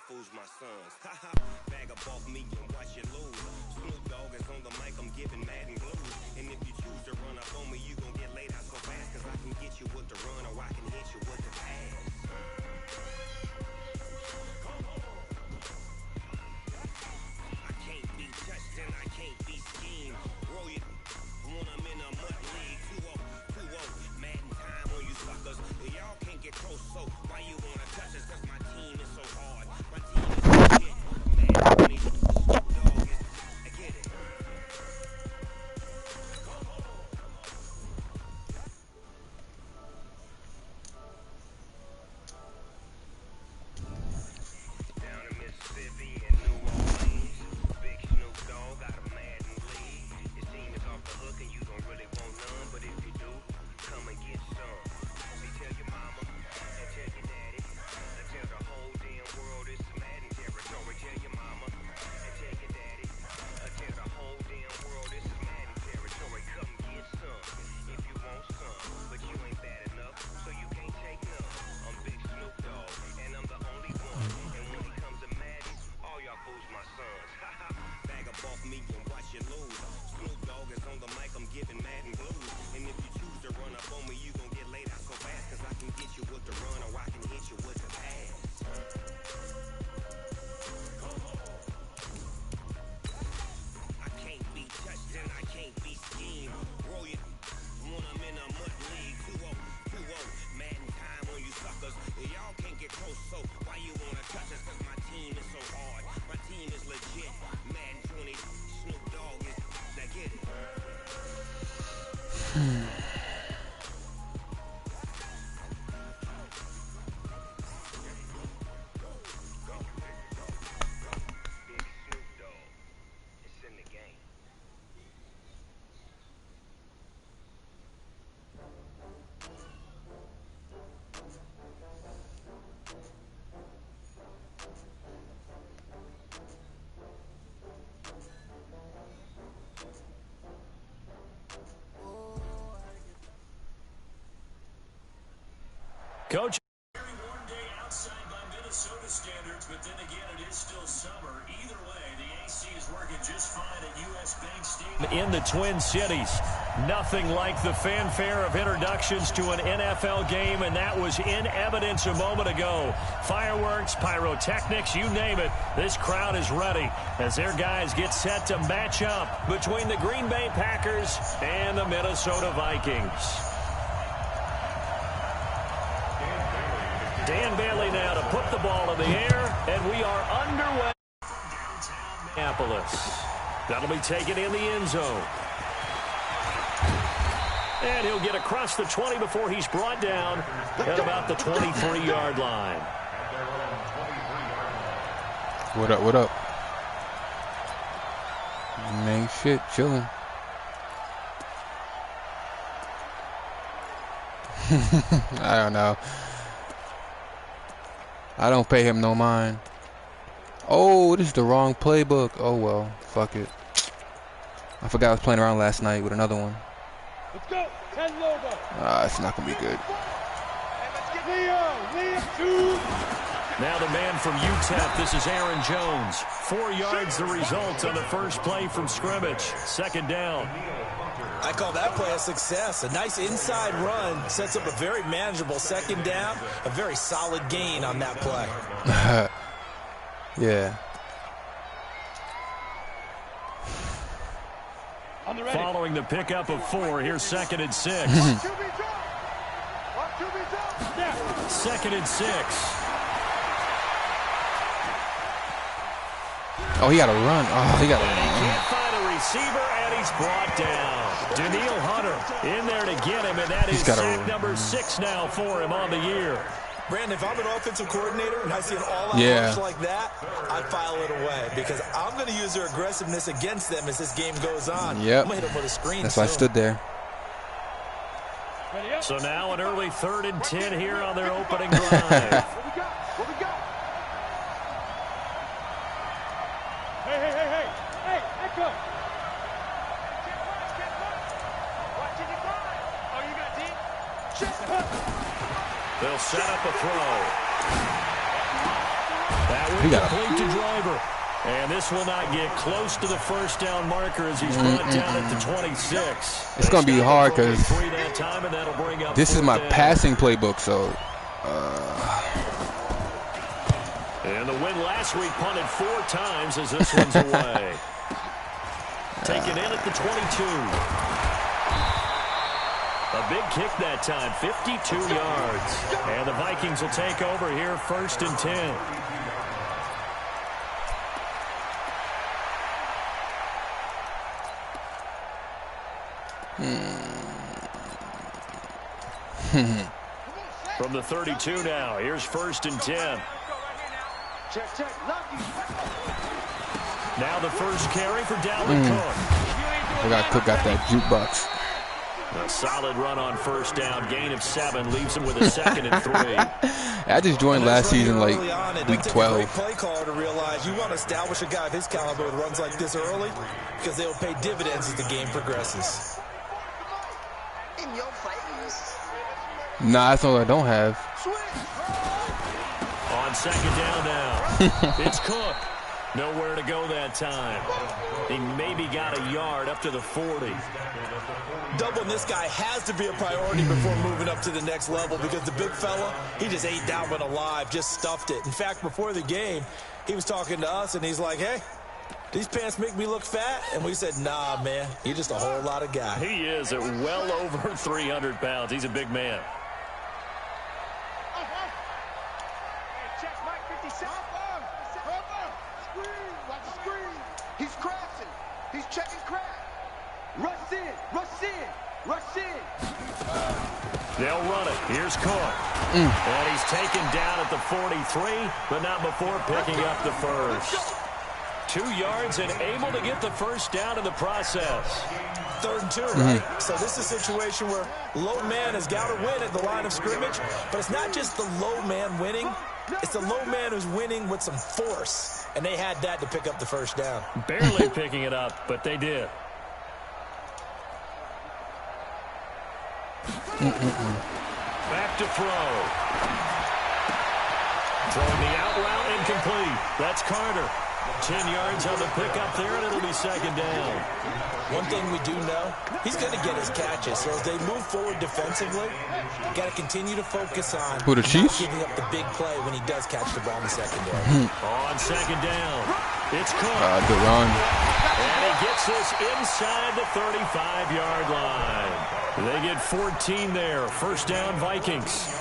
fools my sons. Bag up off me and watch you lose. Snoop Dogg is on the mic, I'm giving Madden blues. And if you choose to run up on me, you gon' get laid out so fast. Cause I can get you with the run or I can hit you with the pass. I can't be touched and I can't be schemed. Roll you when I'm in a mud league. 2-0, Madden time on you suckers. Y'all can't get close, so why you wanna touch us? Cause my team is so hard. My team is legit. Madden 20, Snoop Dogg is, I get it. Down in Mississippi and New Orleans, big Snoop Dogg got a Madden league. Your team is off the hook and you don't really want none, but if you do, come and get some. See, tell your mama and tell your daddy, and tell the whole damn world it's Madden territory. Tell your mama and tell your daddy, and tell the whole damn world it's Madden territory. Come get some if you want some, but you ain't bad enough, so you can't take none. I'm Big Snoop Dogg, and I'm the only one. And when it comes to Madden, all y'all fools my sons. Bag up off me and watch you lose. Snoop Dogg is on the mic, I'm giving Madden blues. And if you choose to run up on me, you gon' get laid out so fast. Cause I can get you with the run or I can hit you with the pass. I can't be touched and I can't be schemed. Roll you when I'm in a mud league. 2-0, Madden time on you suckers. Y'all can't get close, so why you wanna touch us? Cause my team is so hard. My team is legit. Madden 20, Snoop Dogg is, now get it. Big Snoop Dogg, it's in the game. Coach. Very warm day outside by Minnesota standards, but then again, it is still summer. Either way, the AC is working just fine at U.S. Bank Stadium. In the Twin Cities, nothing like the fanfare of introductions to an NFL game, and that was in evidence a moment ago. Fireworks, pyrotechnics, you name it. This crowd is ready as their guys get set to match up between the Green Bay Packers and the Minnesota Vikings. Dan Bailey now to put the ball in the air, and we are underway. Minneapolis. That'll be taken in the end zone. And he'll get across the 20 before he's brought down at about the 23-yard line. What up, what up? Man, shit, chilling. I don't know. I don't pay him no mind. Oh, this is the wrong playbook. Oh, well. Fuck it. I forgot I was playing around last night with another one. Let's go. 10 logo. It's not going to be good. Now the man from UTEP, this is Aaron Jones. 4 yards the result on the first play from scrimmage. Second down. I call that play a success. A nice inside run sets up a very manageable second down. A very solid gain on that play. Yeah. Following the pickup of 4, here's 2nd and 6. 2nd and 6. Oh, he got to run. Oh, he got to run. He can't find a receiver, and he's brought down. Daniil Hunter in there to get him, and that is sack number 6 now for him on the year. Brandon, if I'm an offensive coordinator and I see an all-out rush like that, I'd file it away because I'm going to use their aggressiveness against them as this game goes on. Yep. I'm going to hit them with a screen. That's why I stood there. So now an early 3rd and 10 here on their opening drive. What we got? Hey, echo. Oh, you got deep? They'll set up a throw. That will complete to Driver. And this will not get close to the first down marker as he's brought down at the 26. It's going to be hard because this is my passing playbook, so... And the win last week punted 4 times as this one's away. Taken in at the 22. A big kick that time, 52 yards. And the Vikings will take over here, 1st and 10. From the 32 now, here's 1st and 10. Now the first carry for Dalvin Cook. Forgot Cook got that jukebox. A solid run on 1st down, gain of 7, leaves him with a 2nd and 3. I just joined last season, like week 12. Great play caller to realize you want to establish a guy of his caliber with runs like this early because they will pay dividends as the game progresses. Nah, that's all I don't have. On 2nd down now, it's Cook. Nowhere to go that time. He maybe got a yard up to the 40. Doubling this guy has to be a priority before moving up to the next level because the big fella, he just ate that one alive, just stuffed it. In fact, before the game, he was talking to us, and he's like, hey, these pants make me look fat? And we said, nah, man, you're just a whole lot of guy. He is at well over 300 pounds. He's a big man. He's crashing. He's checking crack. Rush in. Rush in. Rush in. They'll run it. Here's Cook. And he's taken down at the 43, but not before picking up the first. 2 yards and able to get the first down in the process. 3rd and 2, right? So this is a situation where low man has got to win at the line of scrimmage, but it's not just the low man winning. It's the low man who's winning with some force. And they had that to pick up the first down. Barely picking it up, but they did. Back to throw. Throwing the out route incomplete. That's Carter. 10 yards on the pickup there, and it'll be 2nd down. One thing we do know, he's going to get his catches. So as they move forward defensively, got to continue to focus on Who, the Chiefs? not giving up the big play when he does catch the ball in the secondary. On 2nd down, it's Cook. Good run. And he gets this inside the 35-yard line. They get 14 there. 1st down, Vikings.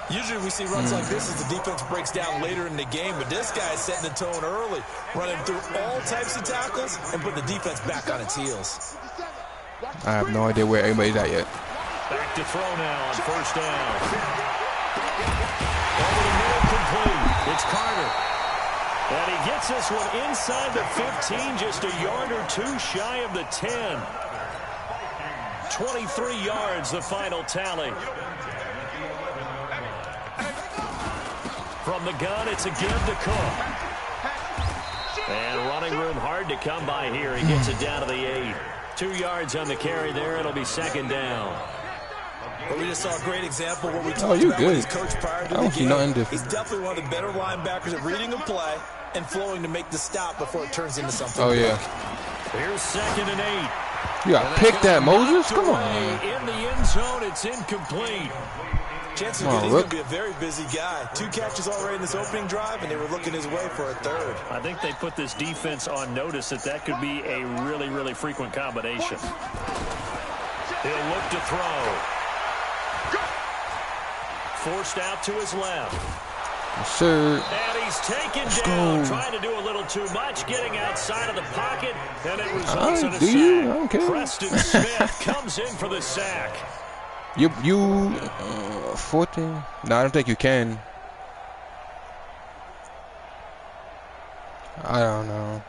Usually we see runs like this as the defense breaks down later in the game, but this guy is setting the tone early, running through all types of tackles and putting the defense back on its heels. I have no idea where anybody's at yet. Back to throw now on 1st down. Over the middle, complete. It's Carter. And he gets this one inside the 15, just a yard or 2 shy of the 10. 23 yards, the final tally. From the gun, it's a give to Cook. And running room hard to come by here. He gets it down to the 8. 2 yards on the carry there. It'll be 2nd down. But we just saw a great example where we talked about with his coach prior to the game. He's definitely one of the better linebackers at reading a play and flowing to make the stop before it turns into something big. Here's 2nd and 8. You got to pick that, Moses? Come on, man. In the end zone, it's incomplete. Chances are he's going to be a very busy guy. 2 catches already in this opening drive, and they were looking his way for a 3rd. I think they put this defense on notice that could be a really, really frequent combination. He'll look to throw. Forced out to his left. Yes, sir. And he's taken down, trying to do a little too much, getting outside of the pocket, and it results in a sack. Preston Smith comes in for the sack. You 14? No, I don't think you can. I don't know.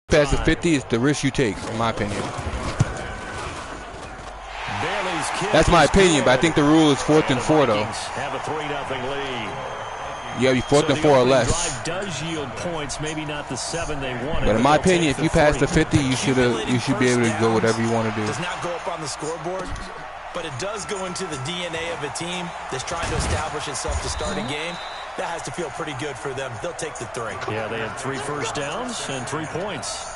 Past the 50 is the risk you take, in my opinion. That's my opinion, but I think the rule is 4th and 4, though. Have a 3-0 lead. Yeah, be 4th and 4 or less. Drive does yield points, maybe not the 7 they wanted. But in my opinion, if you pass the 50, you should be able to go whatever you want to do. Does not go up on the scoreboard, but it does go into the DNA of a team that's trying to establish itself to start a game. That has to feel pretty good for them. They'll take the 3. Yeah, they had 3 first downs and 3 points.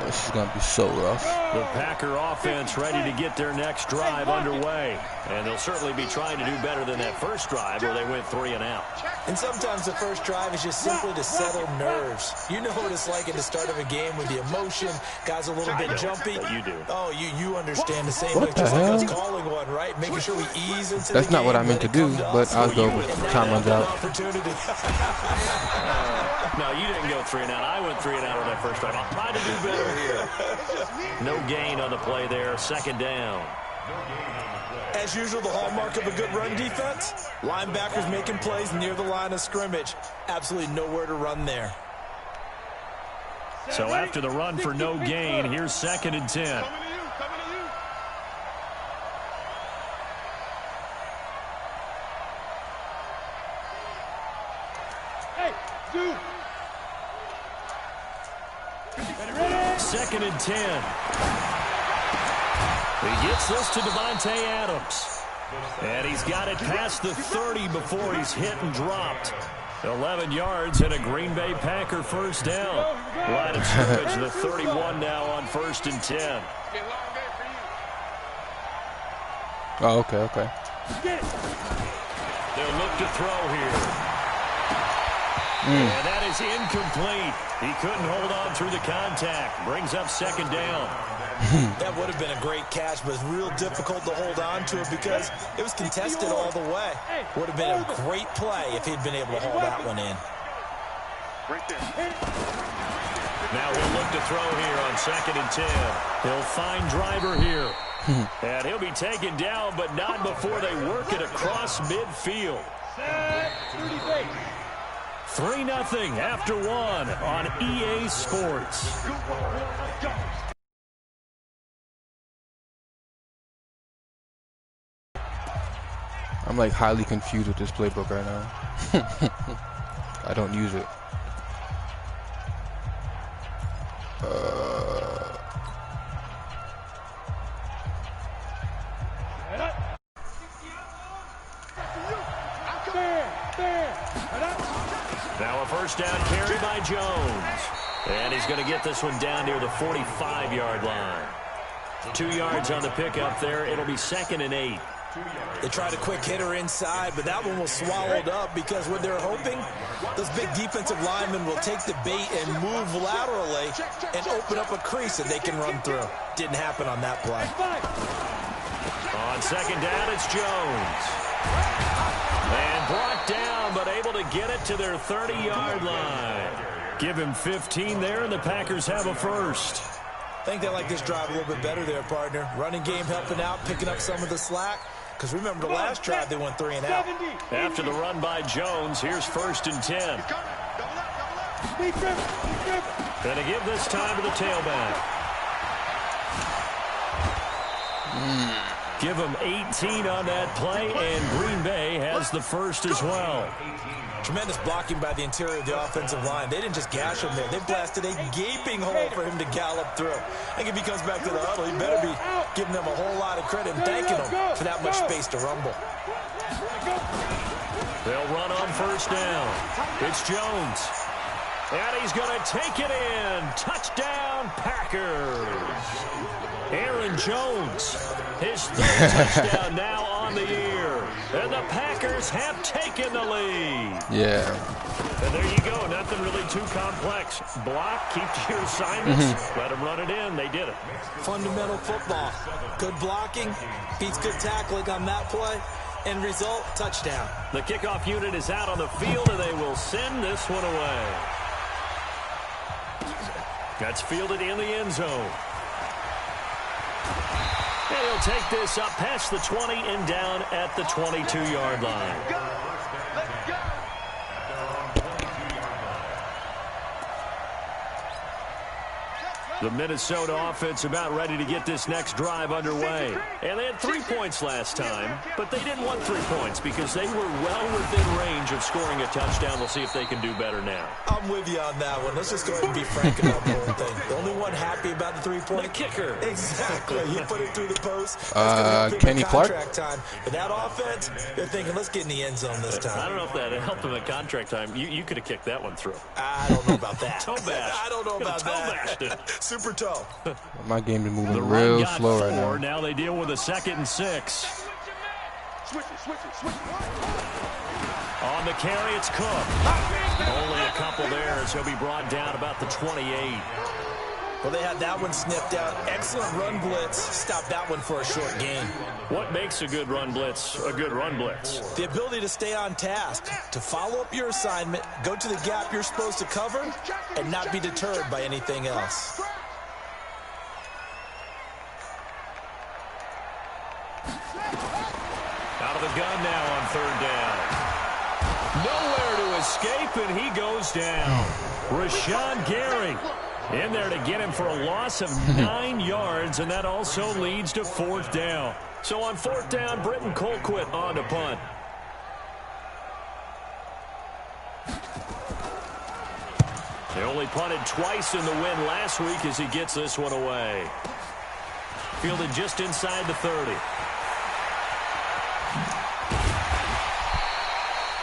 This is going to be so rough. The Packer offense ready to get their next drive underway. And they'll certainly be trying to do better than that first drive where they went 3 and out. And sometimes the first drive is just simply to settle nerves. You know what it's like at the start of a game with the emotion. Guys a little bit jumpy. You do. Oh, you understand the same What way. the Just like hell? us calling one, right? Making sure we ease into That's the not game, what I meant to do, but I'll go with time runs out. Opportunity. No, you didn't go 3 and out. I went 3 and out on that first drive. I'll try to do better here. No gain on the play there. Second down. As usual, the hallmark of a good run defense, linebackers making plays near the line of scrimmage. Absolutely nowhere to run there. So after the run for no gain, here's 2nd and 10. Hey, dude. 2nd and 10. He gets this to Devontae Adams. And he's got it past the 30 before he's hit and dropped. 11 yards and a Green Bay Packer first down. Line of scrimmage, the 31 now on 1st and 10. Oh, okay. They'll look to throw here. And that is incomplete. He couldn't hold on through the contact. Brings up 2nd down. That would have been a great catch, but it's real difficult to hold on to it because it was contested all the way. Would have been a great play if he'd been able to hold that one in. Now we'll look to throw here on 2nd and 10. He'll find Driver here. And he'll be taken down, but not before they work it across midfield. 3-0 after 1 on EA Sports. I'm like highly confused with this playbook right now. I don't use it. Now a first down carry by Jones. And he's going to get this one down near the 45-yard line. 2 yards on the pickup there. It'll be 2nd and 8. They tried a quick hitter inside, but that one was swallowed up because what they're hoping, those big defensive linemen will take the bait and move laterally and open up a crease that they can run through. Didn't happen on that play. On 2nd down, it's Jones. And brought down, but able to get it to their 30-yard line. Give him 15 there, and the Packers have a first. I think they like this drive a little bit better there, partner. Running game helping out, picking up some of the slack. Because remember the last drive, they went 3 and out. After the run by Jones, here's 1st and 10. Going to give this time to the tailback. Give him 18 on that play, and Green Bay has the first as well. Tremendous blocking by the interior of the offensive line. They didn't just gash him there. They blasted a gaping hole for him to gallop through. I think if he comes back to the huddle, he better be giving them a whole lot of credit and thanking them for that much space to rumble. They'll run on first down. It's Jones. And he's going to take it in. Touchdown, Packers. Aaron Jones, his 3rd touchdown now on the year. And the Packers have taken the lead. Yeah. And there you go. Nothing really too complex. Block, keep to your assignments, let them run it in. They did it. Fundamental football. Good blocking, beats good tackling on that play. End result, touchdown. The kickoff unit is out on the field, and they will send this one away. That's fielded in the end zone. And he'll take this up past the 20 and down at the 22-yard line. Let's go. The Minnesota offense about ready to get this next drive underway. And they had 3 points last time, but they didn't want 3 points because they were well within range of scoring a touchdown. We'll see if they can do better now. I'm with you on that one. Let's just go ahead and be frank about the whole thing. The only one happy about the 3-point? The kicker. Exactly. You put it through the post. Kenny Clark? Time. But that offense, they're thinking, let's get in the end zone this time. I don't know if that helped them at contract time. You could have kicked that one through. I don't know about that. Toe bash. I don't know about that. It. Super toe. My game is moving The real got slow 4. right now. Now they deal with a 2nd and 6. On the carry, it's Cook. Only a couple there as he'll be brought down about the 28. Well, they had that one snipped out. Excellent run blitz. Stopped that one for a short gain. What makes a good run blitz a good run blitz? The ability to stay on task, to follow up your assignment, go to the gap you're supposed to cover, and not be deterred by anything else. Out of the gun now on 3rd down. Nowhere to escape, and he goes down. Rashawn Gary in there to get him for a loss of 9 yards, and that also leads to 4th down. So on 4th down, Britton Colquitt on to punt. They only punted twice in the win last week as he gets this one away. Fielded just inside the 30.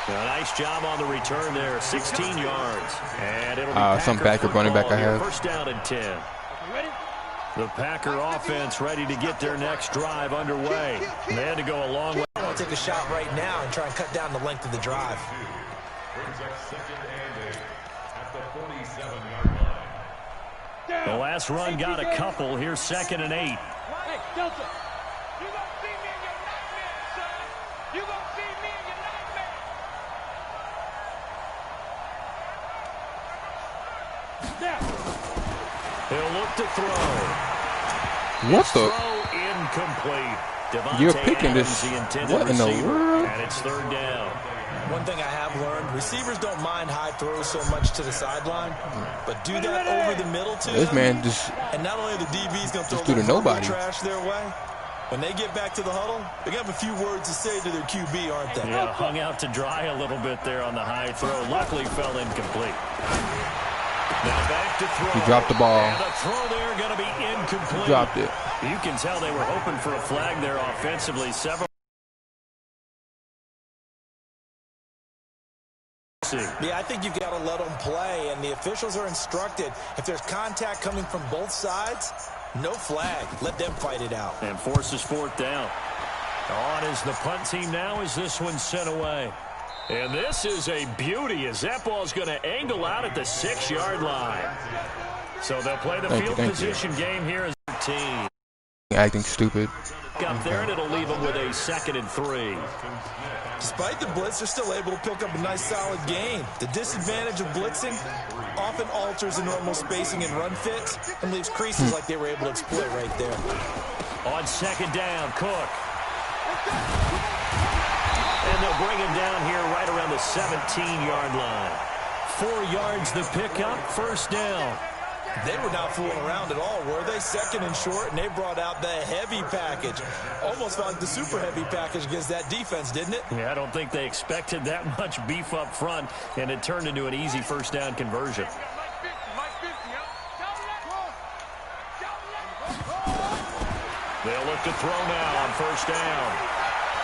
A nice job on the return there, 16 yards. And it'll be some backup running back I have. 1st down and 10. The Packer offense ready to get their next drive underway. They had to go a long way. I want to take a shot right now and try and cut down the length of the drive. The last run got a couple. Here's 2nd and 8. Hey, Delta, you gonna see me in your nightmare, son. You gonna see me in your nightmare. He'll look to throw. What the? Throw incomplete. Devontae You're picking Adams, this. the intended What in the receiver, world? and it's 3rd down. One thing I have learned, receivers don't mind high throws so much to the sideline, but do that over the middle to This them, man just and not only are the DBs going to throw Just do to a little nobody. trash their way, when they get back to the huddle, they're going to have a few words to say to their QB, aren't they? Yeah, hung out to dry a little bit there on the high throw. Luckily fell incomplete. Now back to throw. He dropped the ball. And the throw there going to be incomplete. dropped it. You can tell they were hoping for a flag there offensively. Several. Yeah, I think you've got to let them play, and the officials are instructed, if there's contact coming from both sides, no flag. Let them fight it out. And forces 4th down. On is the punt team now as this one's sent away. And this is a beauty as that ball's going to angle out at the 6-yard line. So they'll play the field position game here as a team. Acting stupid. Up there, and it'll leave them with a 2nd and 3. Despite the blitz, they're still able to pick up a nice solid gain. The disadvantage of blitzing often alters the normal spacing and run fits and leaves creases like they were able to exploit right there. On 2nd down, Cook. And they'll bring him down here right around the 17-yard line. 4 yards the pickup, 1st down. They were not fooling around at all, were they? 2nd and short, and they brought out the heavy package. Almost like the super heavy package against that defense, didn't it? Yeah, I don't think they expected that much beef up front, and it turned into an easy 1st down conversion. They'll look to throw now on 1st down.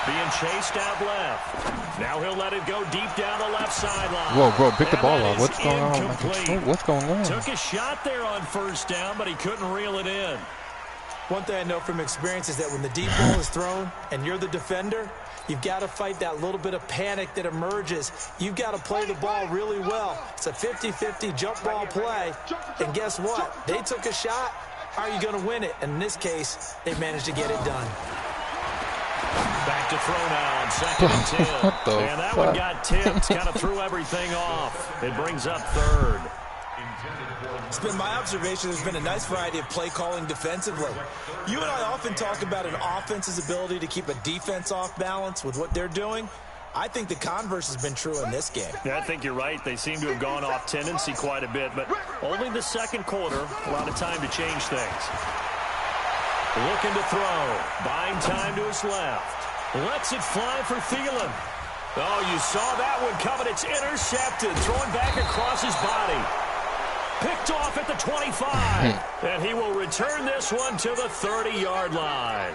Being chased out left. Now he'll let it go deep down the left sideline. Whoa, bro, pick the And ball that up. What's is going on? incomplete. What's going on? Took a shot there on 1st down, but he couldn't reel it in. One thing I know from experience is that when the deep ball is thrown and you're the defender, you've got to fight that little bit of panic that emerges. You've got to play the ball really well. It's a 50-50 jump ball play. And guess what? They took a shot. How are you going to win it? And in this case, they managed to get it done. Back to throw now on 2nd and 10. What the And that fuck? one got tipped. Kind of threw everything off. It brings up 3rd. It's been my observation there's been a nice variety of play calling defensively. You and I often talk about an offense's ability to keep a defense off balance with what they're doing. I think the converse has been true in this game. Yeah, I think you're right. They seem to have gone off tendency quite a bit, but only the second quarter, a lot of time to change things. Looking to throw. Buying time to his left. Lets it fly for Thielen. Oh, you saw that one coming. It's intercepted. Thrown back across his body. Picked off at the 25. And he will return this one to the 30-yard line.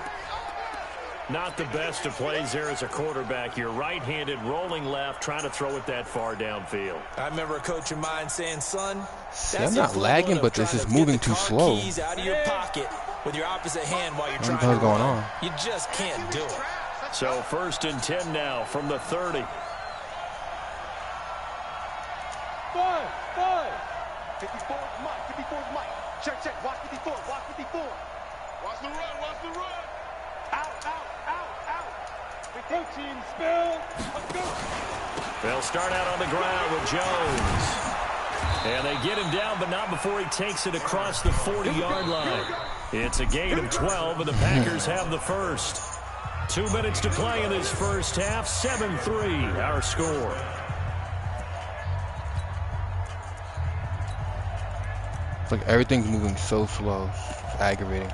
Not the best of plays there as a quarterback. You're right-handed, rolling left, trying to throw it that far downfield. I remember a coach of mine saying, son, I'm not lagging, but this is moving too slow. Keys out of your pocket with your opposite hand while you're trying to run. going on. You just can't do it. So 1st and 10 now from the 30. 54 Mike, 54 Mike. Check, watch 54, watch 54. Watch the run. Out. 13, spill. Let's go. They'll start out on the ground with Jones. And they get him down, but not before he takes it across the 40-yard line. It's a gain of 12, and the Packers have the first. 2 minutes to play in this first half. 7-3, our score. It's like everything's moving so slow. It's aggravating.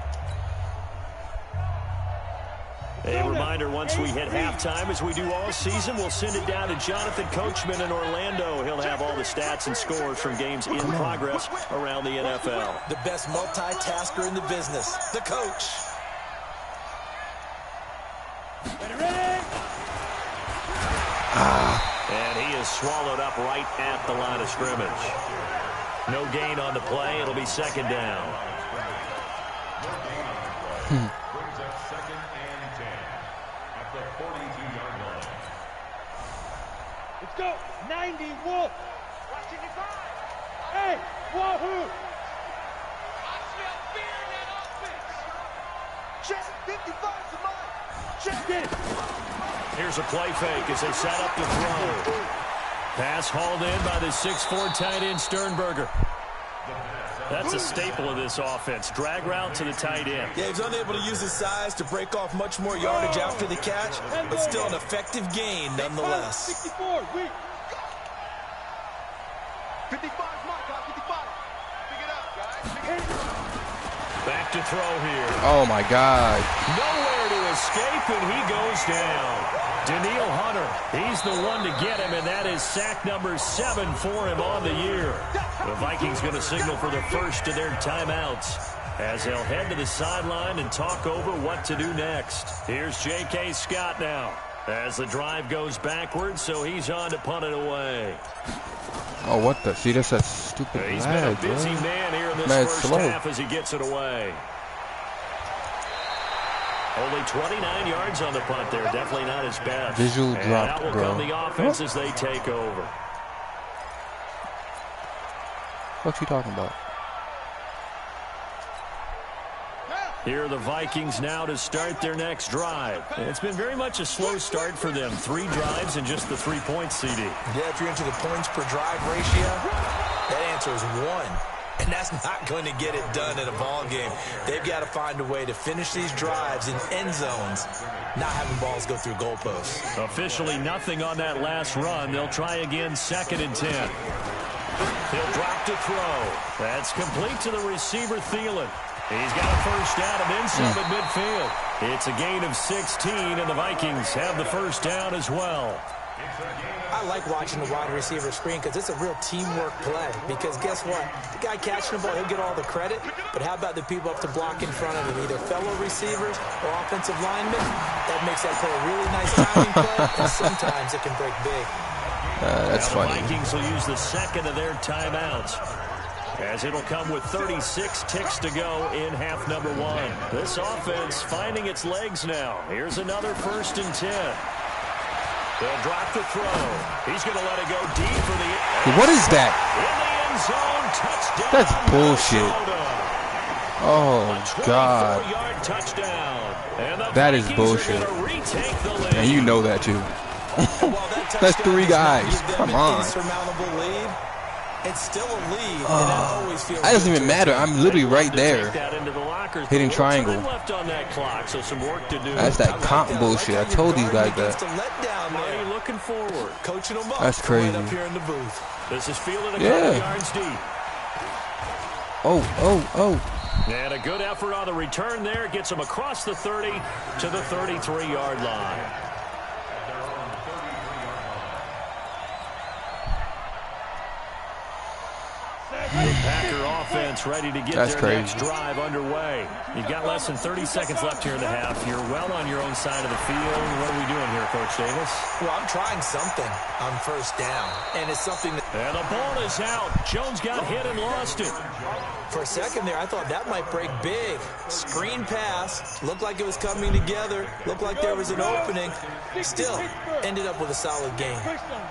A reminder, once we hit halftime, as we do all season, we'll send it down to Jonathan Coachman in Orlando. He'll have all the stats and scores from games in progress around the NFL. The best multitasker in the business, the coach. And he is swallowed up right at the line of scrimmage. No gain on the play. It'll be 2nd down. Brings up 2nd and 10 at the 42-yard line. Let's go. 90 Wolf. Hey, Wahoo. Check 55 to mine. Check it. Here's a play fake as they set up to throw. Pass hauled in by the 6'4" tight end Sternberger. That's a staple of this offense. Drag route to the tight end. Yeah, he's unable to use his size to break off much more yardage after the catch, but still an effective gain nonetheless. 64, weak. 55 Mike, 55. Pick it up, guys. Pick it up. Back to throw here. Oh, my God. Nowhere to escape, and he goes down. Daniil Hunter, he's the one to get him, and that is sack number 7 for him on the year. The Vikings going to signal for the first of their timeouts as they'll head to the sideline and talk over what to do next. Here's J.K. Scott now as the drive goes backwards, so he's on to punt it away. Oh, what the? See, that's that stupid He's lag, been a busy bro. man here in this Mad first slow. half as he gets it away. Only 29 yards on the punt there. Definitely not his best. Visual and drop, out will bro. come the offense as they take over. What you talking about? Here are the Vikings now to start their next drive. It's been very much a slow start for them. 3 drives and just the 3 points, CD. Yeah, if you're into the points per drive ratio, that answer is 1. And that's not going to get it done in a ball game. They've got to find a way to finish these drives in end zones, not having balls go through goalposts. Officially nothing on that last run. They'll try again, 2nd and 10. He'll drop to throw. That's complete to the receiver, Thielen. He's got a first down and then some at midfield. It's a gain of 16, and the Vikings have the first down as well. I like watching the wide receiver screen because it's a real teamwork play. Because guess what? The guy catching the ball, he'll get all the credit. But how about the people up to block in front of him, either fellow receivers or offensive linemen? That makes that play a really nice timing play, and sometimes it can break big. That's now funny. The Vikings will use the 2nd of their timeouts, as it'll come with 36 ticks to go in half number 1. This offense finding its legs now. Here's another 1st and 10. They'll drop the throw. He's going to let it go deep for the... What is that? In the end zone, touchdown. That's bullshit. Minnesota. Oh, God. 24-yard touchdown. And the That is Vikings bullshit. are gonna retake the lead. And you know that, too. That's 3 guys. Come on. Insurmountable lead. It's still a lead, and that always feels That doesn't good even to matter. a team. I'm literally right there. Take that into the lockers. Hitting But triangle. left on that clock, so some work to do. That's that comp bullshit. I told these guys that. Marty looking forward. Coaching them up. That's crazy. Right up here in the booth. This is fielded a couple yards deep. Oh. And a good effort on the return there. Gets him across the 30 to the 33-yard line. The Packer offense ready to get their next drive underway. You've got less than 30 seconds left here in the half. You're well on your own side of the field. What are we doing here, Coach Davis? Well, I'm trying something on first down, and it's something that... And the ball is out. Jones got hit and lost it. For a second there, I thought that might break big. Screen pass. Looked like it was coming together. Looked like there was an opening. Still, ended up with a solid game.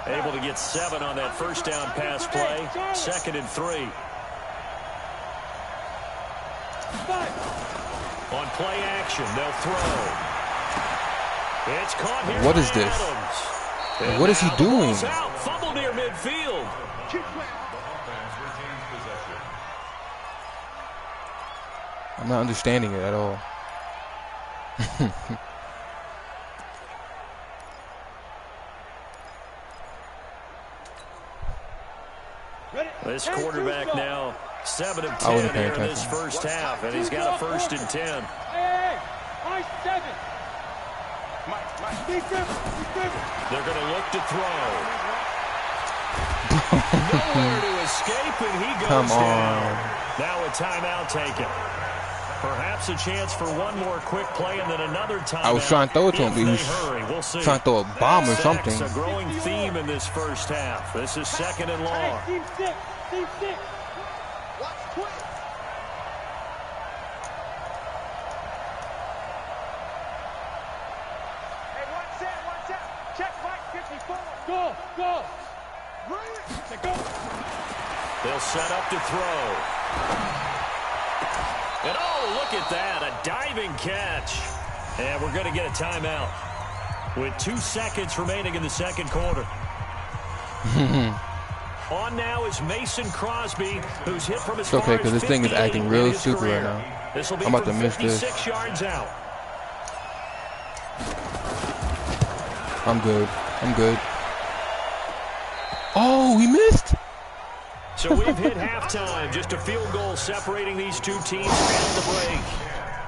Able to get 7 on that first down pass play. 2nd and 3. On play action, they'll throw. It's caught here. What is this? And what is he doing? Out, fumbled near midfield. I'm not understanding it at all. This quarterback now 7 of 10 here in this first half, and he's got a 1st and 10. They're going to look to throw. Nowhere to escape, and he goes down. Now a timeout taken. Perhaps a chance for one more quick play and then another timeout. I was trying to throw it to him, but he was trying to throw a bomb or something. It's a growing theme in this first half. This is 2nd and long. Team 6. Watch quick. Hey, watch out. Check Mike 54. Go. Bring it. Go. They'll set up to throw. And oh, look at that, a diving catch. And we're going to get a timeout with 2 seconds remaining in the second quarter. On now is Mason Crosby, who's hit from his It's okay, because this thing is acting real stupid right now. I'm about to miss this. 56 yards out. I'm good. Oh, we missed. So we've hit halftime. Just a field goal separating these two teams at the break.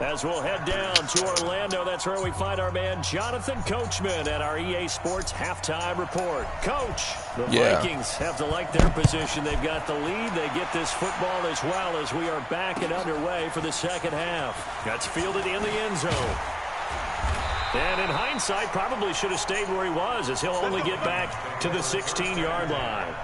As we'll head down to Orlando, that's where we find our man Jonathan Coachman at our EA Sports Halftime Report. Coach, the Vikings have to like their position. They've got the lead. They get this football as well as we are back and underway for the second half. That's fielded in the end zone. And in hindsight, probably should have stayed where he was, as he'll only get back to the 16-yard line.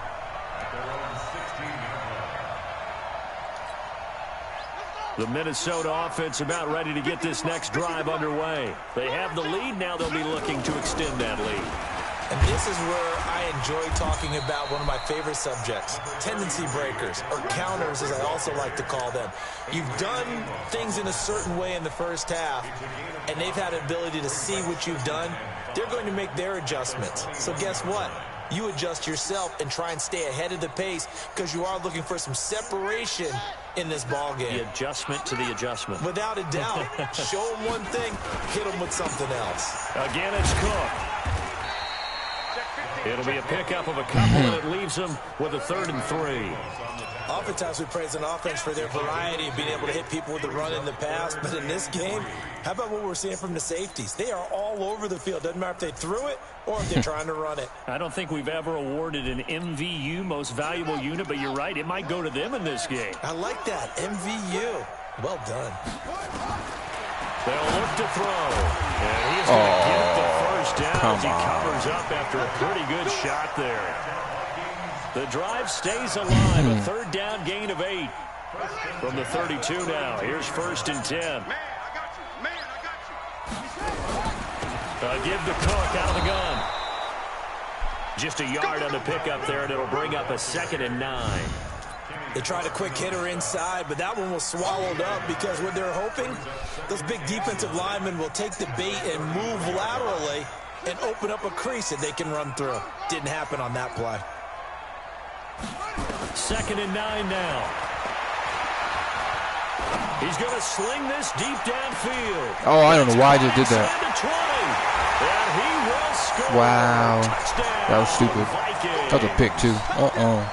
The Minnesota offense about ready to get this next drive underway. They have the lead. Now they'll be looking to extend that lead. And this is where I enjoy talking about one of my favorite subjects, tendency breakers, or counters as I also like to call them. You've done things in a certain way in the first half, and they've had an ability to see what you've done. They're going to make their adjustments. So guess what? You adjust yourself and try and stay ahead of the pace because you are looking for some separation in this ball game. The adjustment to the adjustment. Without a doubt. Show them one thing, hit them with something else. Again, it's Cook. It'll be a pickup of a couple, and it leaves them with a 3rd and 3. Oftentimes we praise an offense for their variety of being able to hit people with the run in the pass. But in this game, how about what we're seeing from the safeties? They are all over the field. Doesn't matter if they threw it or if they're trying to run it. I don't think we've ever awarded an MVU, most valuable unit, but you're right. It might go to them in this game. I like that. MVU. Well done. They'll look to throw. And he's going to get the first down as he covers up after a pretty good shot there. The drive stays alive. A 3rd down gain of 8 from the 32 now. Here's 1st and 10. Man, I got you. Give the Cook out of the gun. Just a yard on the pickup there, and it'll bring up a 2nd and 9. They tried a quick hitter inside, but that one was swallowed up because what they're hoping, those big defensive linemen will take the bait and move laterally and open up a crease that they can run through. Didn't happen on that play. 2nd and 9 now. He's going to sling this deep downfield. Oh, I don't know why I just did that. And he will score. Wow. Touchdown, That was stupid. Vikings. That was a pick, too. A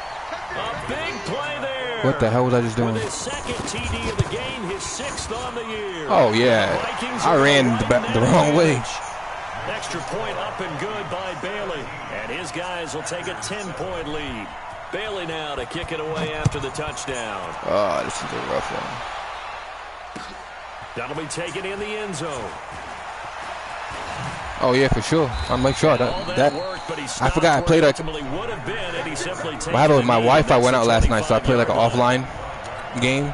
big play there. What the hell was I just doing? With his 2nd TD of the game, his 6th on the year. Oh, yeah. I ran the wrong way. Extra point up and good by Bailey. And his guys will take a 10-point lead. Bailey now to kick it away after the touchdown. Oh, this is a rough one. That'll be taken in the end zone. Oh, yeah, for sure. I'll make sure that worked, but I forgot I played like what happened with my Wi-Fi went out last night, so I played like an offline game.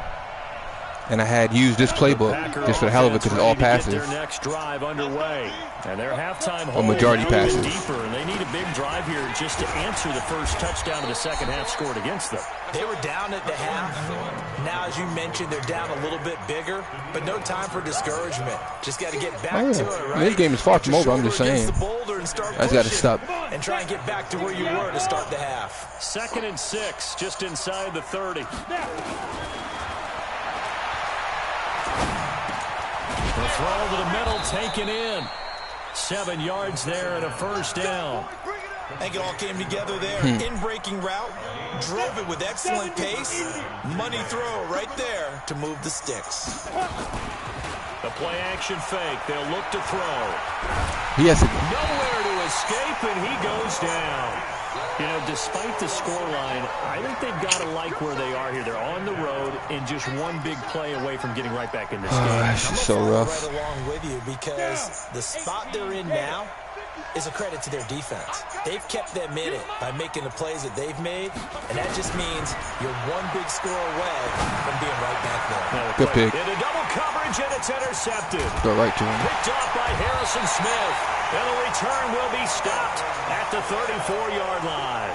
And I had used this playbook just for the hell of it because it's all passes. Their next drive underway, and their halftime or majority passes. Deeper, and they need a big drive here just to answer the first touchdown of the second half scored against them. They were down at the half. Now, as you mentioned, they're down a little bit bigger, but no time for discouragement. Just got to get back to it, right? This game is far from over. I'm just saying. I just got to stop and try and get back to where you were to start the half. 2nd and 6, just inside the 30. The throw to the middle, taken in. 7 yards there and a first down. I think it all came together there. In-breaking route, drove it with excellent pace. Money throw right there to move the sticks. The play-action fake. They'll look to throw. He has nowhere to escape, and he goes down. You know, despite the scoreline, I think they've got to like where they are here. They're on the road and just one big play away from getting right back in this game. That's just so rough. Right along with you because the spot they're in now is a credit to their defense. They've kept them in it by making the plays that they've made, and that just means you're one big score away from being right back there. Good pick. Into double coverage, and it's intercepted. Go right to him. Picked off by Harrison Smith. And the return will be stopped at the 34-yard line.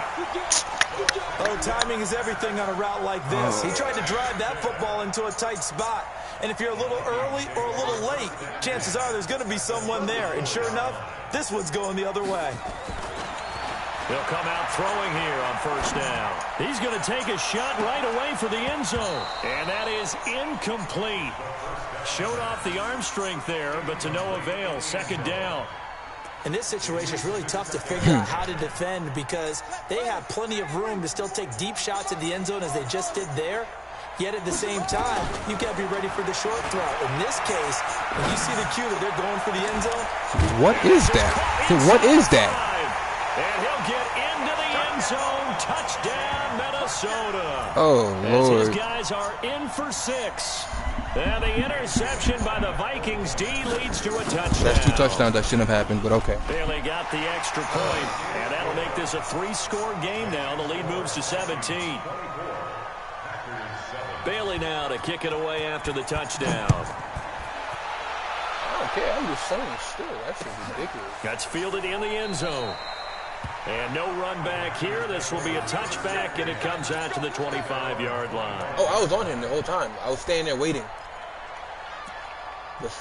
Oh, timing is everything on a route like this. He tried to drive that football into a tight spot. And if you're a little early or a little late, chances are there's going to be someone there. And sure enough, this one's going the other way. He'll come out throwing here on first down. He's going to take a shot right away for the end zone. And that is incomplete. Showed off the arm strength there, but to no avail. 2nd down. In this situation, it's really tough to figure out how to defend because they have plenty of room to still take deep shots in the end zone as they just did there. Yet at the same time, you've got to be ready for the short throw. In this case, when you see the cue that they're going for the end zone. What is that? What is that? And he'll get into the end zone. Touchdown, Minnesota. Oh, Lord. As his guys are in for 6. And the interception by the Vikings D leads to a touchdown. That's 2 touchdowns that shouldn't have happened, but okay. Bailey got the extra point, and that'll make this a 3-score game now. The lead moves to 17. Bailey now to kick it away after the touchdown. I don't care. I'm just saying still. That's ridiculous. That's fielded in the end zone. And no run back here. This will be a touchback, and it comes out to the 25-yard line. Oh, I was on him the whole time. I was staying there waiting. The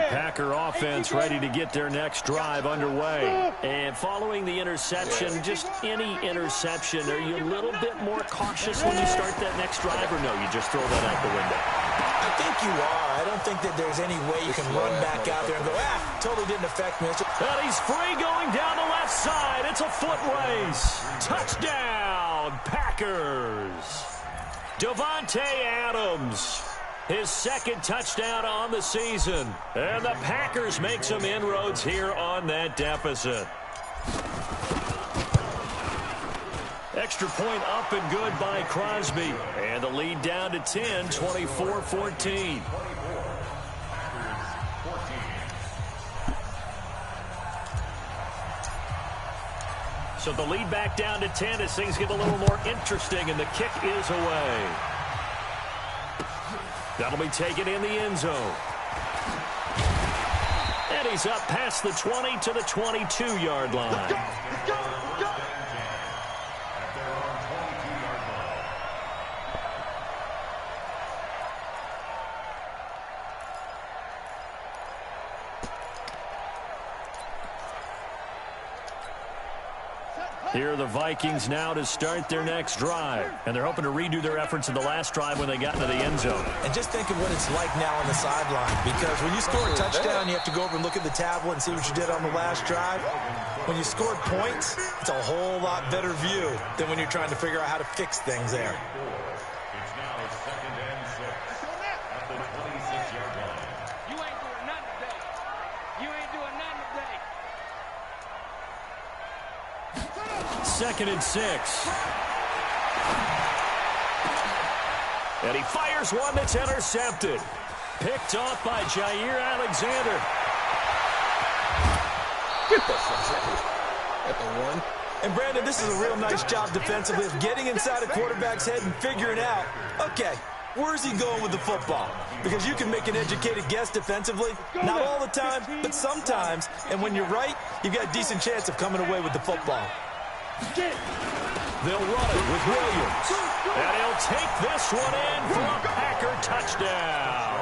Packer offense ready to get their next drive underway. And following the interception, just any interception, are you a little bit more cautious when you start that next drive, or no, you just throw that out the window? I think you are. I don't think that there's any way you can run back out there and go, totally didn't affect me. And he's free going down the left side. It's a foot race. Touchdown, Packers. Devontae Adams. His 2nd touchdown on the season. And the Packers make some inroads here on that deficit. Extra point up and good by Crosby. And the lead down to 10, 24-14. So the lead back down to 10 as things get a little more interesting, and the kick is away. That'll be taken in the end zone. And he's up past the 20 to the 22-yard line. Here are the Vikings now to start their next drive. And they're hoping to redo their efforts in the last drive when they got into the end zone. And just think of what it's like now on the sideline. Because when you score a touchdown, you have to go over and look at the tablet and see what you did on the last drive. When you scored points, it's a whole lot better view than when you're trying to figure out how to fix things there. It's now 2nd and 6 at the 26-yard line. You ain't doing nothing today. You ain't doing nothing today. 2nd and 6. And he fires one that's intercepted. Picked off by Jair Alexander. Get the fuck at the 1. And, Brandon, this is a real nice job defensively of getting inside a quarterback's head and figuring out, okay, where's he going with the football? Because you can make an educated guess defensively. Not all the time, but sometimes. And when you're right, you've got a decent chance of coming away with the football. They'll run it with Williams. And he'll take this one in for a Packer touchdown.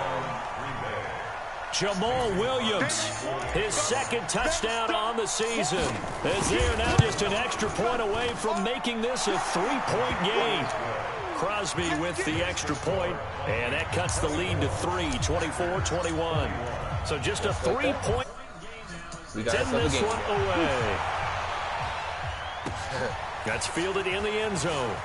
Jamal Williams, his 2nd touchdown on the season, as they are now just an extra point away from making this a 3-point game. Crosby with the extra point, and that cuts the lead to 3, 24-21. So just a 3-point. We got send this one away. That's fielded in the end zone.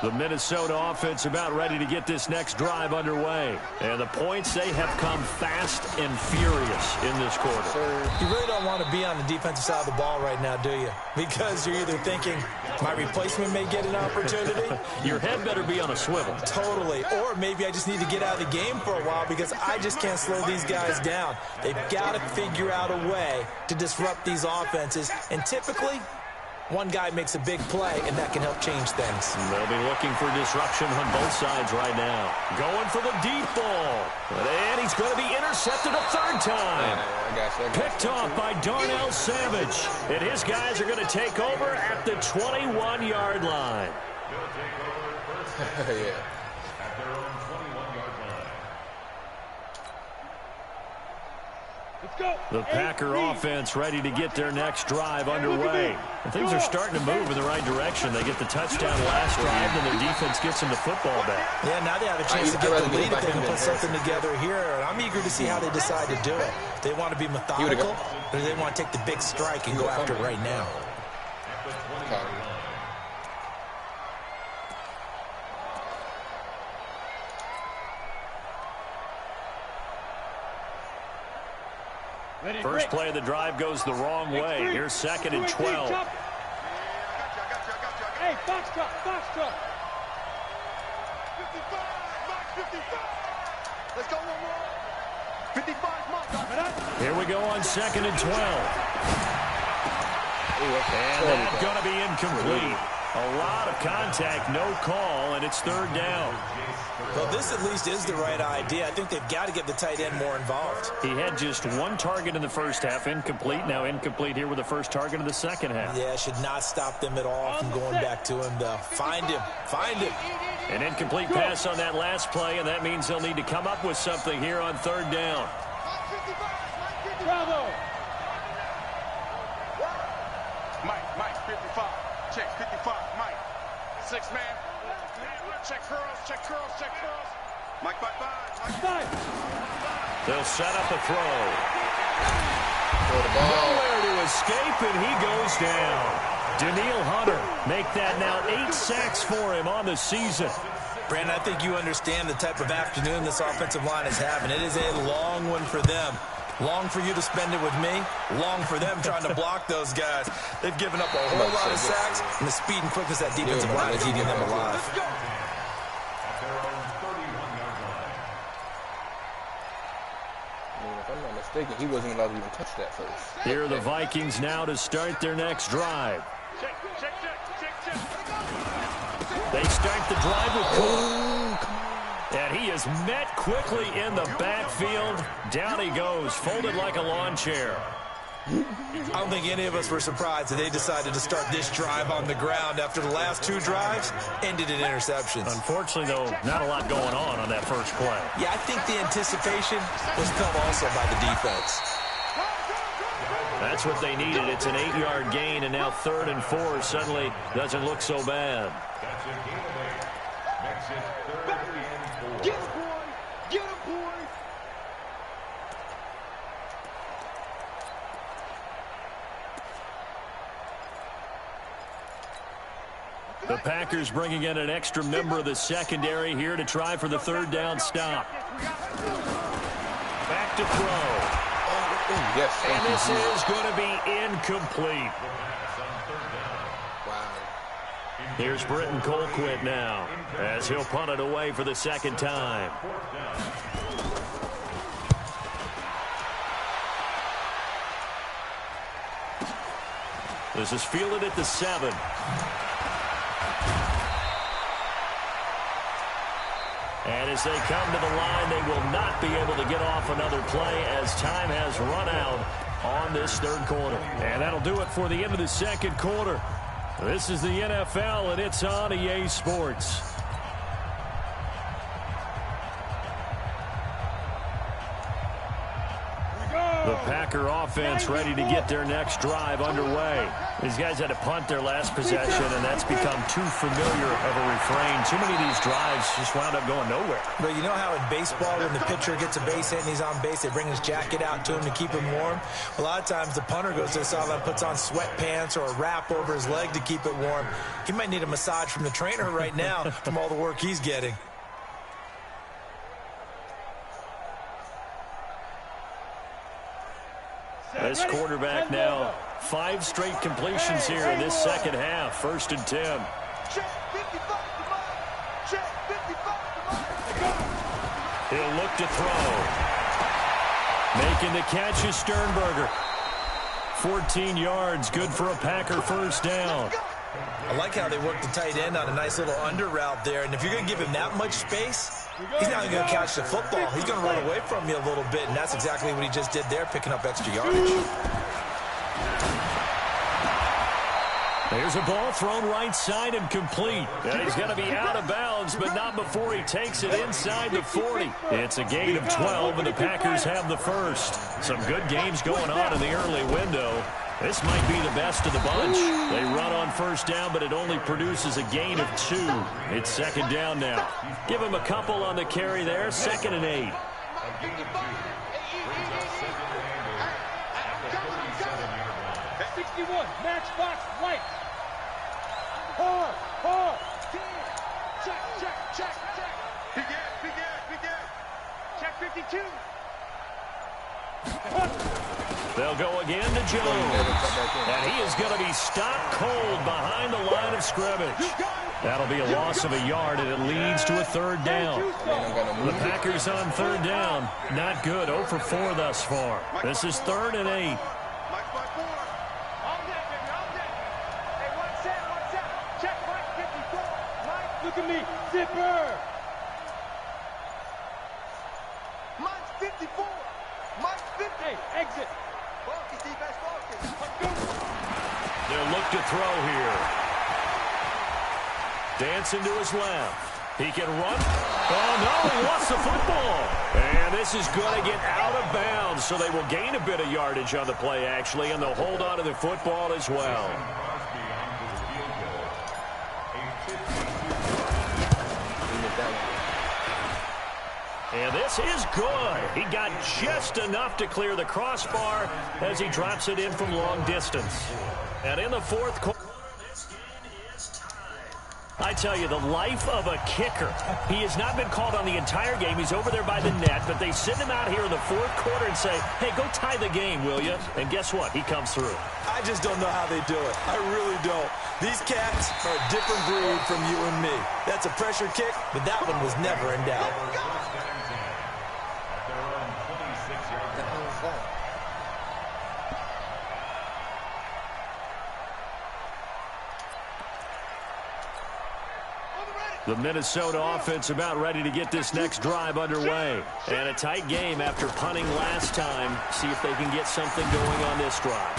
The Minnesota offense about ready to get this next drive underway. And the points, they have come fast and furious in this quarter. You really don't want to be on the defensive side of the ball right now, do you? Because you're either thinking, my replacement may get an opportunity. Your head better be on a swivel. Totally. Or maybe I just need to get out of the game for a while because I just can't slow these guys down. They've got to figure out a way to disrupt these offenses. And typically, one guy makes a big play, and that can help change things. They'll be looking for disruption on both sides right now. Going for the deep ball. And he's going to be intercepted a 3rd time. Picked off by Darnell Savage. And his guys are going to take over at the 21-yard line. They'll take over first at their own 21-yard line. Let's go. The Packer offense ready to get their next drive underway. And things are starting to move in the right direction. They get the touchdown last drive, and their defense gets them the football back. Yeah, now they have a chance to get the lead if they can put something together here. And I'm eager to see how they decide to do it. They want to be methodical, or they want to take the big strike and go after it right now. First play of the drive goes the wrong way. Here's 2nd and 12. Hey, box truck, box truck. 55, Mike, 55. Let's go one more. 55, Mike. Here we go on 2nd and 12. And that's going to be incomplete. A lot of contact, no call, and it's 3rd down. Well, this at least is the right idea. I think they've got to get the tight end more involved. He had just 1 target in the first half, incomplete. Now incomplete here with the first target of the second half. Yeah, should not stop them at all from going back to him, though. Find him. Find him. An incomplete pass on that last play, and that means they'll need to come up with something here on 3rd down. Bravo. Mike, 55. Check, 55, Mike. 6 man. Check curls, check curls, check curls. Mike, bye. They'll set up a throw. Nowhere to escape, and he goes down. Daniil Hunter make that now 8 sacks for him on the season. Brandon, I think you understand the type of afternoon this offensive line is having. It is a long one for them. Long for you to spend it with me. Long for them trying to block those guys. They've given up a whole lot of sacks, and the speed and quickness that defensive line is eating them alive. If I'm not mistaken, he wasn't allowed to even touch that first. Here are the Vikings now to start their next drive. Check. They start the drive with Cook. And he is met quickly in the backfield. Down he goes, folded like a lawn chair. I don't think any of us were surprised that they decided to start this drive on the ground after the last 2 drives ended in interceptions. Unfortunately, though, not a lot going on that first play. Yeah, I think the anticipation was felt also by the defense. That's what they needed. It's an 8-yard gain, and now 3rd and 4 suddenly doesn't look so bad. That's a gain of 8. Makes it 3rd and 4. Get him, boy! Get him, boy! The Packers bringing in an extra member of the secondary here to try for the 3rd down stop. Back to throw. Yes. And this is going to be incomplete. Wow. Here's Britton Colquitt now as he'll punt it away for the 2nd time. This is fielded at the 7. And as they come to the line, they will not be able to get off another play as time has run out on this 3rd quarter. And that'll do it for the end of the 2nd quarter. This is the NFL, and it's on EA Sports. The Packer offense ready to get their next drive underway. These guys had to punt their last possession, and that's become too familiar of a refrain. Too many of these drives just wound up going nowhere. But you know how in baseball, when the pitcher gets a base hit and he's on base, they bring his jacket out to him to keep him warm? A lot of times the punter goes to the sideline, puts on sweatpants or a wrap over his leg to keep it warm. He might need a massage from the trainer right now from all the work he's getting. This quarterback now 5 straight completions here in this 2nd half. 1st and 10. He'll look to throw. Making the catch is Sternberger. 14 yards, good for a Packer 1st down. I like how they work the tight end on a nice little under route there. And if you're going to give him that much space, he's not going to catch the football. He's going to run away from you a little bit, and that's exactly what he just did there, picking up extra yardage. There's a ball thrown right side and complete. And he's going to be out of bounds, but not before he takes it inside the 40. It's a gain of 12, and the Packers have the 1st. Some good games going on in the early window. This might be the best of the bunch. They run on 1st down, but it only produces a gain of 2. It's 2nd down now. Give him a couple on the carry there. 2nd and 8. 61, matchbox white. Hard. Check. Begin. Check 52. They'll go again to Jones. And he is going to be stopped cold behind the line of scrimmage. That'll be a loss of a yard, and it leads to a 3rd down. The Packers on 3rd down. Not good. 0 for 4 thus far. This is 3rd and 8. Look at me, zipper. Mine's 54. Mine's 50. Hey, exit. Focus, defense, focus. They'll look to throw here. Dancing to his left. He can run. Oh, no, he lost the football. And this is going to get out of bounds, so they will gain a bit of yardage on the play, actually, and they'll hold on to the football as well. And this is good. He got just enough to clear the crossbar as he drops it in from long distance. And in the 4th quarter, I tell you, the life of a kicker. He has not been called on the entire game. He's over there by the net, but they send him out here in the 4th quarter and say, hey, go tie the game, will you? And guess what? He comes through. I just don't know how they do it. I really don't. These cats are a different breed from you and me. That's a pressure kick, but that one was never in doubt. On the ready. The Minnesota offense about ready to get this next drive underway. And a tight game after punting last time. See if they can get something going on this drive.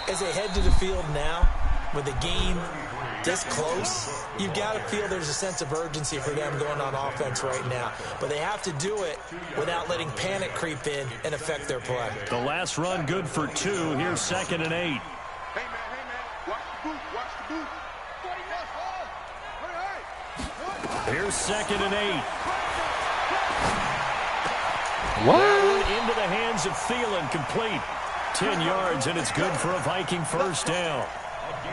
As they head to the field now, with the game this close, you've got to feel there's a sense of urgency for them going on offense right now. But they have to do it without letting panic creep in and affect their play. The last run good for 2. Here's 2nd and 8. Hey, man, watch the boot, watch the boot. Here's 2nd and 8. What? Into the hands of Thielen, complete. 10 yards, and it's good for a Viking first down.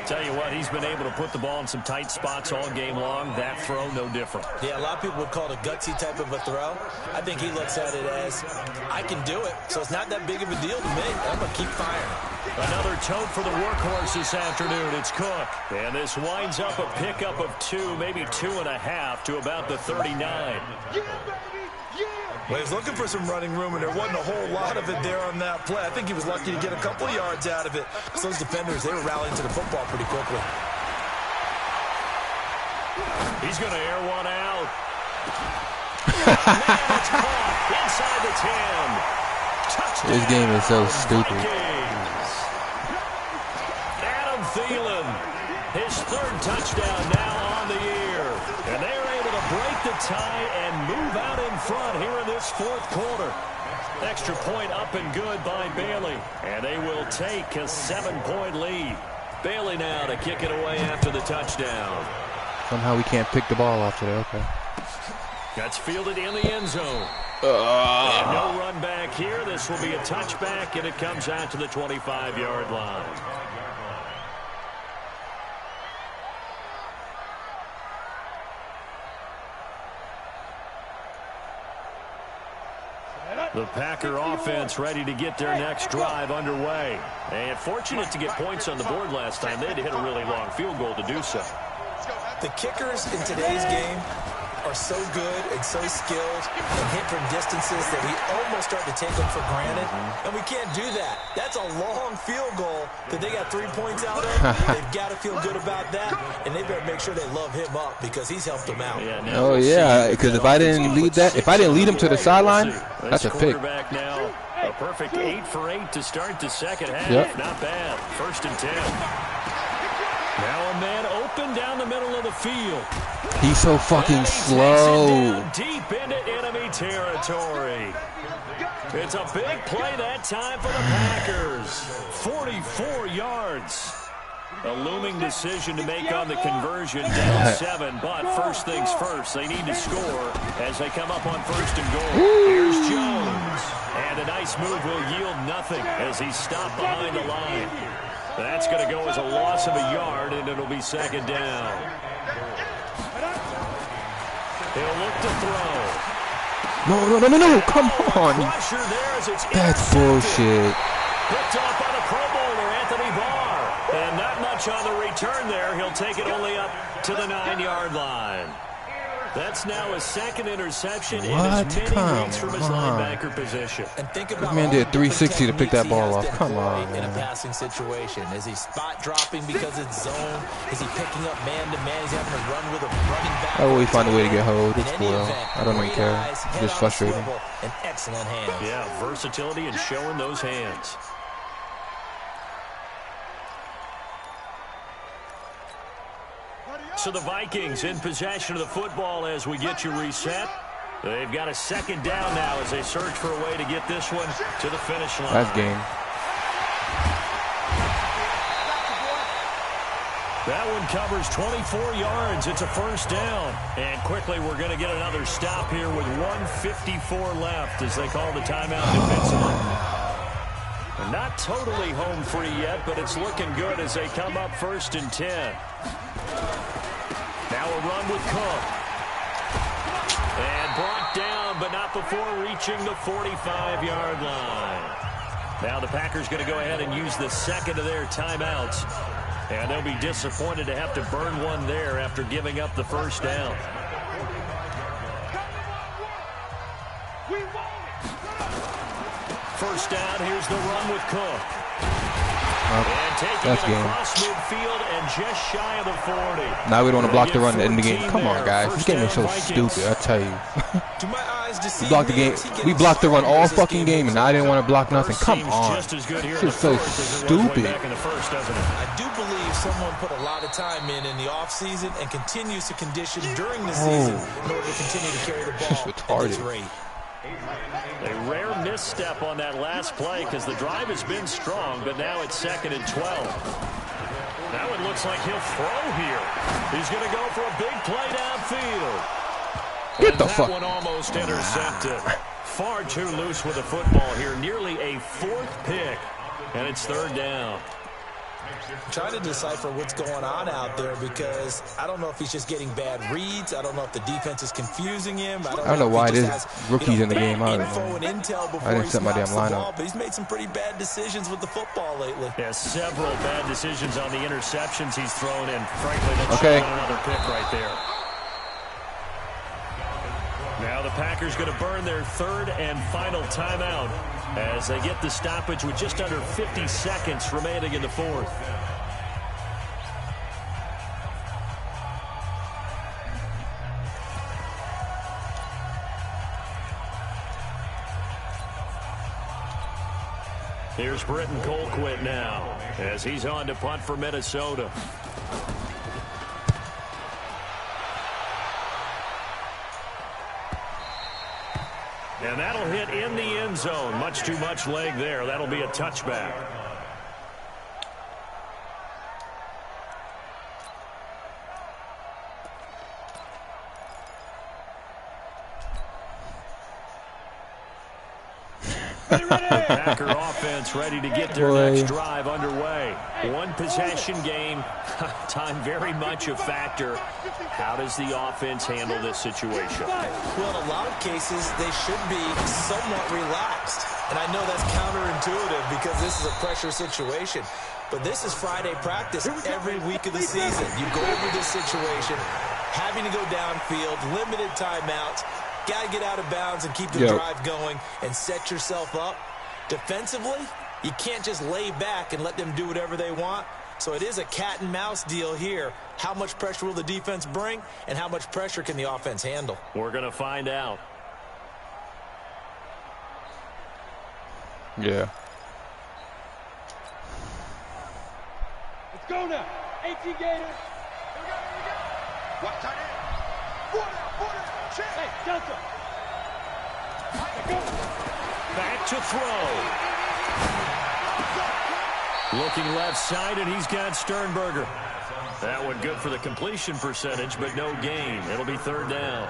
Tell you what, he's been able to put the ball in some tight spots all game long. That throw, no different. Yeah, a lot of people would call it a gutsy type of a throw. I think he looks at it as, I can do it, so it's not that big of a deal to me. I'm going to keep firing. Another tote for the workhorse this afternoon. It's Cook. And this winds up a pickup of 2, maybe 2.5 to about the 39. Well, he's looking for some running room, and there wasn't a whole lot of it there on that play. I think he was lucky to get a couple yards out of it. Because those defenders, they were rallying to the football pretty quickly. He's going to air one out. Man, it's caught inside the 10. Touchdown. This game is so stupid. Vikings. Adam Thielen, his 3rd touchdown now on the year. And they are able to break the tie and move out in front here in this 4th quarter. Extra point up and good by Bailey. And they will take a 7-point lead. Bailey now to kick it away after the touchdown. Somehow we can't pick the ball off today. Okay. That's fielded in the end zone. And no run back here. This will be a touchback, and it comes out to the 25-yard line. The Packer offense ready to get their next drive underway. And fortunate to get points on the board last time. They had to hit a really long field goal to do so. The kickers in today's game are so good and so skilled and hit from distances that we almost start to take them for granted. And we can't do that. That's a long field goal that they got 3 points out of. They've got to feel good about that, and they better make sure they love him up because he's helped them out. Oh yeah, because if I didn't lead him to the sideline, that's a pick. Now, a perfect 8 for 8 to start the second half. Yep. Not bad. 1st and 10. Now a man open down the middle of the field. He's so fucking slow. Deep into enemy territory. It's a big play that time for the Packers. 44 yards. A looming decision to make on the conversion, down 7. But first things first, they need to score as they come up on 1st and goal. Here's Jones. And a nice move will yield nothing as he's stopped behind the line. That's going to go as a loss of a yard, and it'll be 2nd down. He'll look to throw. No, come on. That's bullshit. Picked off by the Pro Bowler, Anthony Barr. And not much on the return there. He'll take it only up to the 9-yard line. That's now a 2nd interception in as many weeks from his linebacker position. And think about this man did 360 to pick that ball off. Come on, in a man. passing situation. Is he spot dropping because it's zone? Is he picking up man-to-man? Is he having to run with a running back? I always find a way to get hold. It's In any cool. event, I don't even great care. eyes, It's head just on frustrating. swivel, and excellent hands. Yeah, versatility and showing those hands. So the Vikings in possession of the football as we get you reset. They've got a 2nd down now as they search for a way to get this one to the finish line. That's game. That one covers 24 yards. It's a 1st down. And quickly we're going to get another stop here with 1:54 left as they call the timeout defensively. Not totally home free yet, but it's looking good as they come up 1st and 10. Now a run with Cook. And brought down, but not before reaching the 45-yard line. Now the Packers going to go ahead and use the 2nd of their timeouts. And they'll be disappointed to have to burn one there after giving up the 1st down. First down, here's the run with Cook. That's game. And just shy of the 40. Now we don't want to block the run to end the game. Come on, guys. This game is so stupid, I tell you. We blocked the game. We blocked the run all fucking game, and I didn't want to block nothing. Come on. This is so stupid. I do believe someone put a lot of time in the offseason and continues to condition during the season in order to continue to carry the ball at this rate. A rare misstep on that last play because the drive has been strong, but now it's 2nd and 12. Now it looks like he'll throw here. He's going to go for a big play downfield. Get the fuck. That one almost intercepted. Far too loose with the football here. Nearly a 4th pick, and it's 3rd down. I'm trying to decipher what's going on out there because I don't know if he's just getting bad reads. I don't know if the defense is confusing him. I don't know why there's rookies in the game either. I didn't set my damn lineup. But he's made some pretty bad decisions with the football lately. Yeah, several bad decisions on the interceptions he's thrown in. Frankly, that's another pick right there. Now the Packers going to burn their 3rd and final timeout as they get the stoppage with just under 50 seconds remaining in the 4th. Here's Britton Colquitt now as he's on to punt for Minnesota. And that'll hit in the end zone. Much too much leg there. That'll be a touchback. Packer offense ready to get their next drive underway. One possession game. Time very much a factor. How does the offense handle this situation? Well, in a lot of cases, they should be somewhat relaxed. And I know that's counterintuitive because this is a pressure situation. But this is Friday practice every week of the season. You go over this situation, having to go downfield, limited timeouts. Got to get out of bounds and keep the drive going and set yourself up. Defensively, you can't just lay back and let them do whatever they want. So it is a cat and mouse deal here. How much pressure will the defense bring and how much pressure can the offense handle? We're going to find out. Yeah. Let's go now. 18 Gators. Here we go. Watch tight end. Border. Check. Hey, Delta. Back to throw. Looking left side, and he's got Sternberger. That one good for the completion percentage, but no gain. It'll be 3rd down.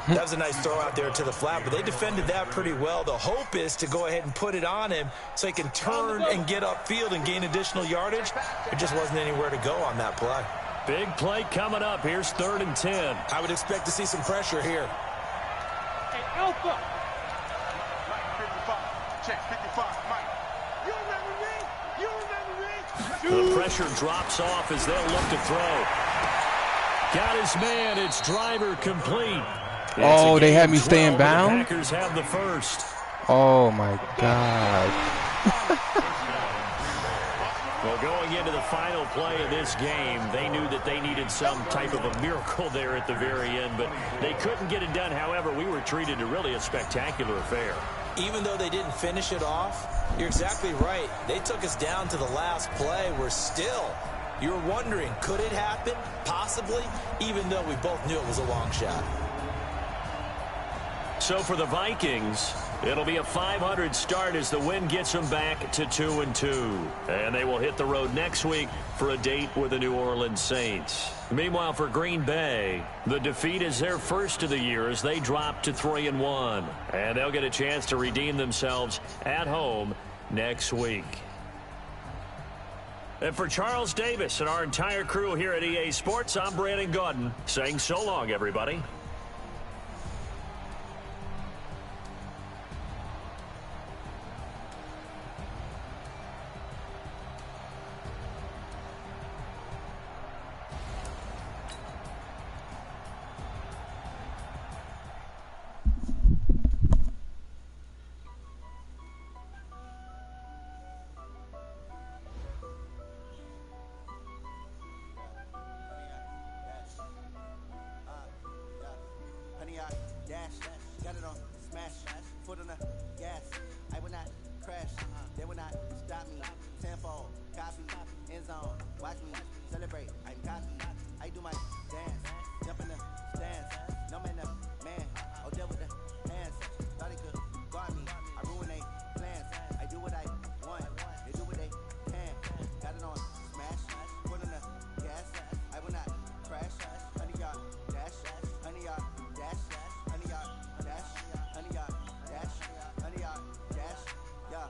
That was a nice throw out there to the flat, but they defended that pretty well. The hope is to go ahead and put it on him so he can turn and get upfield and gain additional yardage. There just wasn't anywhere to go on that play. Big play coming up. Here's 3rd and 10. I would expect to see some pressure here. Hey, Alpha. Mike, 55. Check, 55. Mike. You remember me? You remember me? The pressure drops off as they'll look to throw. Got his man. It's driver complete. Oh, they had me staying bound? The Packers have the first. Oh, my God. Well, going into the final play of this game, they knew that they needed some type of a miracle there at the very end, but they couldn't get it done. However, we were treated to really a spectacular affair. Even though they didn't finish it off, you're exactly right. They took us down to the last play. We're still, you're wondering, could it happen? Possibly, even though we both knew it was a long shot. So for the Vikings, it'll be a 500 start as the win gets them back to 2-2. And they will hit the road next week for a date with the New Orleans Saints. Meanwhile, for Green Bay, the defeat is their first of the year as they drop to 3-1. And they'll get a chance to redeem themselves at home next week. And for Charles Davis and our entire crew here at EA Sports, I'm Brandon Gaudin saying so long, everybody. watch me celebrate. I'm cocky. I do my dance, jump in the stands. No man, no man. Oh, deal with the hands. Thought he could guard me. I ruin they plans. I do what I want. They do what they can. Got it on smash. Put on the gas. I will not crash. 100 yard dash. 100 yard dash. 100 yard dash. 100 yard dash. 100 yard dash. Yeah.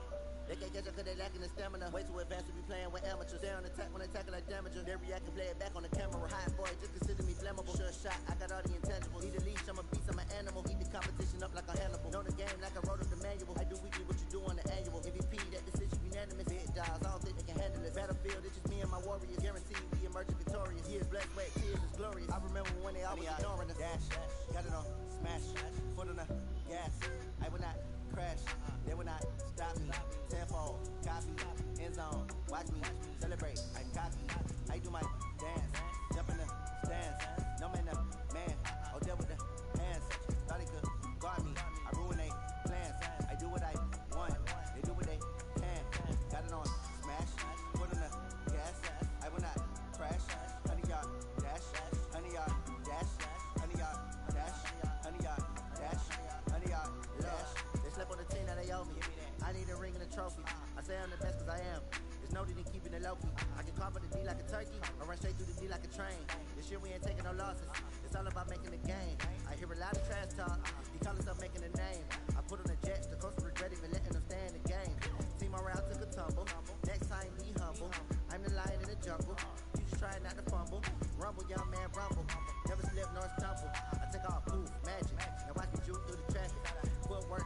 They can't catch up cause they lacking the stamina. Way too advanced to be playing with amateurs. Stay on attack when they tackle like damager. They react and play it back on the camera. High boy, just consider me flammable. Sure shot, I got all the intangibles. Need a leash, I'm a beast, I'm an animal. Eat the competition up like a Hannibal. Know the game like I wrote up the manual. I do weekly what you do on the annual. MVP, that decision unanimous. Big dials, I don't think they can handle it. Battlefield, it's just me and my warriors. Guaranteed we emerging victorious. Years blood, sweat, tears is glorious. I remember when they always ignoring us. Dash, got it on smash. Foot on the gas. I will not crash. They will not stop me. Tenfold, copy, end zone. Watch me celebrate. I'm cocky. I do my dance. Jump in the stands. No man, no man. Oh, deal with the hands. Thought he could guard me. I ruin they plans. I do what I want. They do what they can. Got it on smash. Put on the gas. I will not crash. 100 yard dash. 100 yard dash. 100 yard dash. 100 yard dash. 100 yard dash. They slept on the team that they owe me. I need a ring and a trophy. I say I'm the best cause I am. There's no need in keeping it low-key. I can carve the D like a turkey or run straight through the D like a train. This year we ain't taking no losses. It's all about making the game. I hear a lot of trash talk. He call himself making a name. I put on the jets. The coach regret even letting them stay in the game. Team morale took a tumble. Next time be humble. I'm the lion in the jungle. You just try not to fumble. Rumble, young man, rumble. Never slip nor stumble. I take off, poof, magic. Now watch me juke through the traffic. Footwork